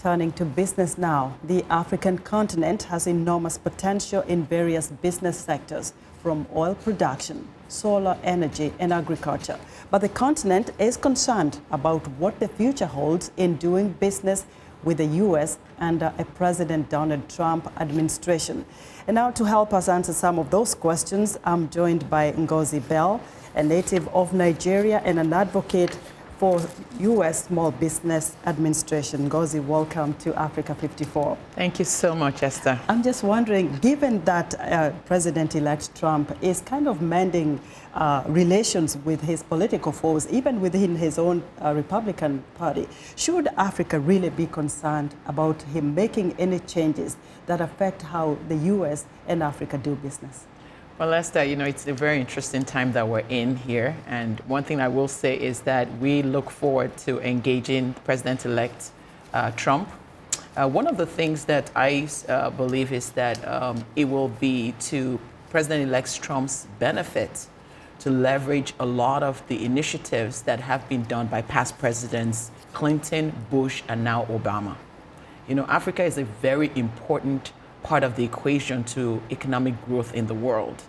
Turning to business now, the African continent has enormous potential in various business sectors, from oil production, solar energy, and agriculture. But the continent is concerned about what the future holds in doing business with the U.S. under a President Donald Trump administration. And now to help us answer some of those questions, I'm joined by Ngozi Bell, a native of Nigeria and an advocate for U.S. Small Business Administration. Ngozi, welcome to Africa 54. Thank you so much, Esther. I'm just wondering, given that President-elect Trump is kind of mending relations with his political foes, even within his own Republican Party, should Africa really be concerned about him making any changes that affect how the U.S. and Africa do business? Well, Esther, you know, it's a very interesting time that we're in here. And one thing I will say is that we look forward to engaging President-elect Trump. One of the things that I believe is that it will be to President-elect Trump's benefit to leverage a lot of the initiatives that have been done by past presidents, Clinton, Bush, and now Obama. You know, Africa is a very important part of the equation to economic growth in the world.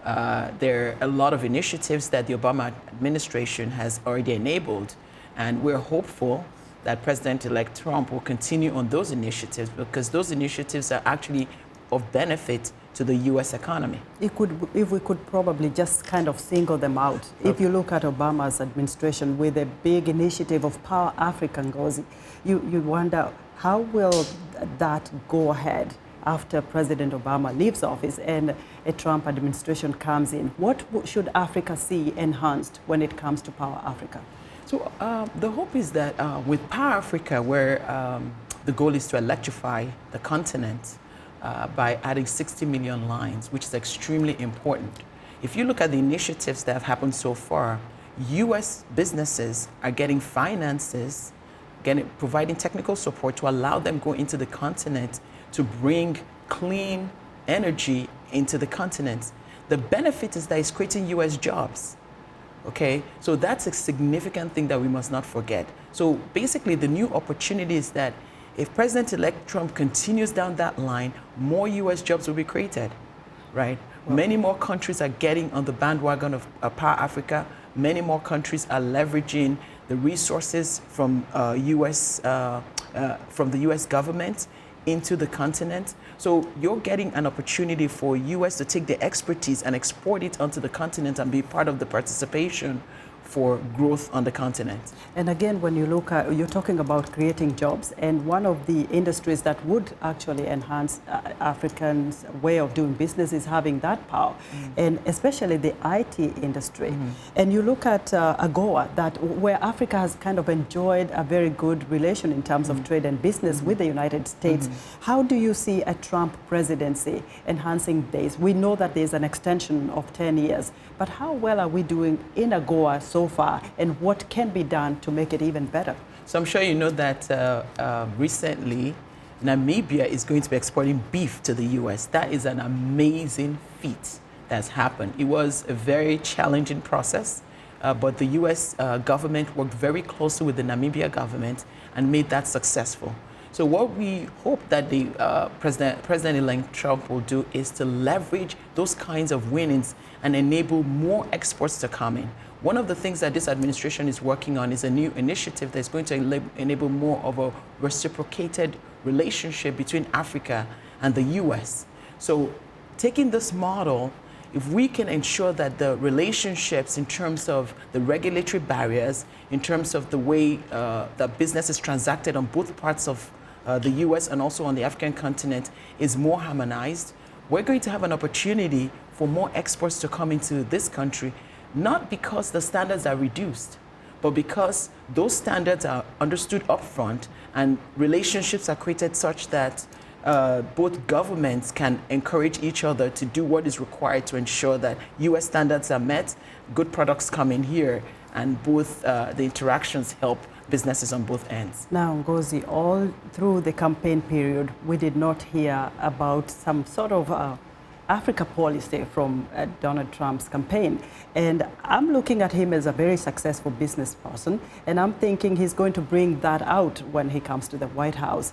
There are a lot of initiatives that the Obama administration has already enabled, and we're hopeful that President-elect Trump will continue on those initiatives because those initiatives are actually of benefit to the U.S. economy. If we could probably just kind of single them out. Okay. If you look at Obama's administration with a big initiative of Power Africa, Ngozi, you wonder how will that go ahead after President Obama leaves office and a Trump administration comes in? What should Africa see enhanced when it comes to Power Africa? So the hope is that with Power Africa, where the goal is to electrify the continent by adding 60 million lines, which is extremely important. If you look at the initiatives that have happened so far, U.S. businesses are getting finances, providing technical support to allow them go into the continent to bring clean energy into the continent. The benefit is that it's creating U.S. jobs, okay? So that's a significant thing that we must not forget. So basically the new opportunity is that if President-elect Trump continues down that line, more U.S. jobs will be created, right? Well, many more countries are getting on the bandwagon of Power Africa. Many more countries are leveraging the resources from the U.S. government into the continent. So you're getting an opportunity for U.S. to take the expertise and export it onto the continent and be part of the participation for growth on the continent. And again, when you look at, you're talking about creating jobs, and one of the industries that would actually enhance Africans' way of doing business is having that power, and especially the IT industry. And you look at AGOA, where Africa has kind of enjoyed a very good relation in terms of trade and business with the United States. How do you see a Trump presidency enhancing this? We know that there's an extension of 10 years, but how well are we doing in AGOA so far, and what can be done to make it even better? So I'm sure you know that recently Namibia is going to be exporting beef to the U.S. That is an amazing feat that's happened. It was a very challenging process, but the U.S. government worked very closely with the Namibia government and made that successful. So what we hope that the President-elect Trump will do is to leverage those kinds of winnings and enable more exports to come in. One of the things that this administration is working on is a new initiative that's going to enable more of a reciprocated relationship between Africa and the U.S. So taking this model, if we can ensure that the relationships in terms of the regulatory barriers, in terms of the way that business is transacted on both parts of the U.S. and also on the African continent is more harmonized, we're going to have an opportunity for more exports to come into this country, not because the standards are reduced, but because those standards are understood upfront and relationships are created such that both governments can encourage each other to do what is required to ensure that U.S. standards are met, good products come in here, and both the interactions help businesses on both ends. Now, Ngozi, all through the campaign period, we did not hear about some sort of Africa policy from Donald Trump's campaign. And I'm looking at him as a very successful business person, and I'm thinking he's going to bring that out when he comes to the White House.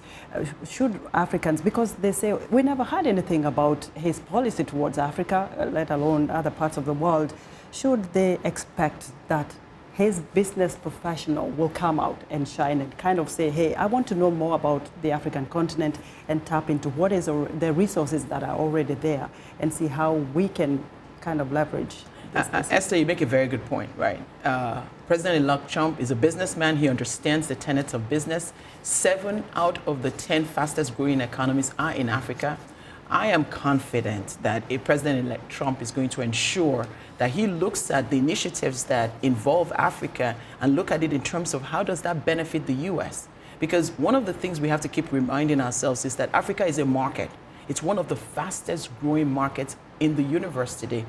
Should Africans, because they say we never heard anything about his policy towards Africa, let alone other parts of the world, should they expect that his business professional will come out and shine and kind of say, hey, I want to know more about the African continent and tap into what is the resources that are already there and see how we can kind of leverage this. Esther, you make a very good point, right? President-elect Trump is a businessman. He understands the tenets of business. 7 out of the 10 fastest growing economies are in Africa. I am confident that a President-elect Trump is going to ensure that he looks at the initiatives that involve Africa and look at it in terms of how does that benefit the U.S. Because one of the things we have to keep reminding ourselves is that Africa is a market. It's one of the fastest growing markets in the universe today.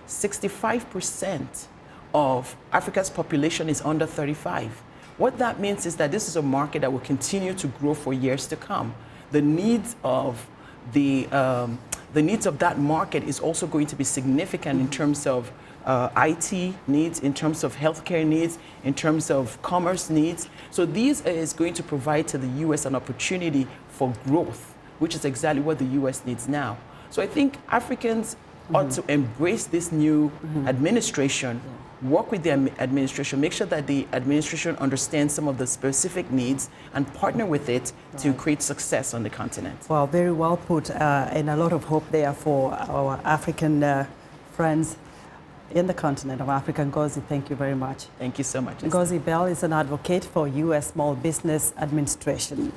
65% of Africa's population is under 35. What that means is that this is a market that will continue to grow for years to come. The needs of that market is also going to be significant in terms of IT needs, in terms of healthcare needs, in terms of commerce needs. So these is going to provide to the U.S. an opportunity for growth, which is exactly what the U.S. needs now. So I think Africans ought to embrace this new administration, work with the administration, make sure that the administration understands some of the specific needs and partner with it to create success on the continent. Well, very well put, and a lot of hope there for our African friends in the continent of Africa. Ngozi, thank you very much. Thank you so much. Ngozi Bell is an advocate for U.S. Small Business Administration.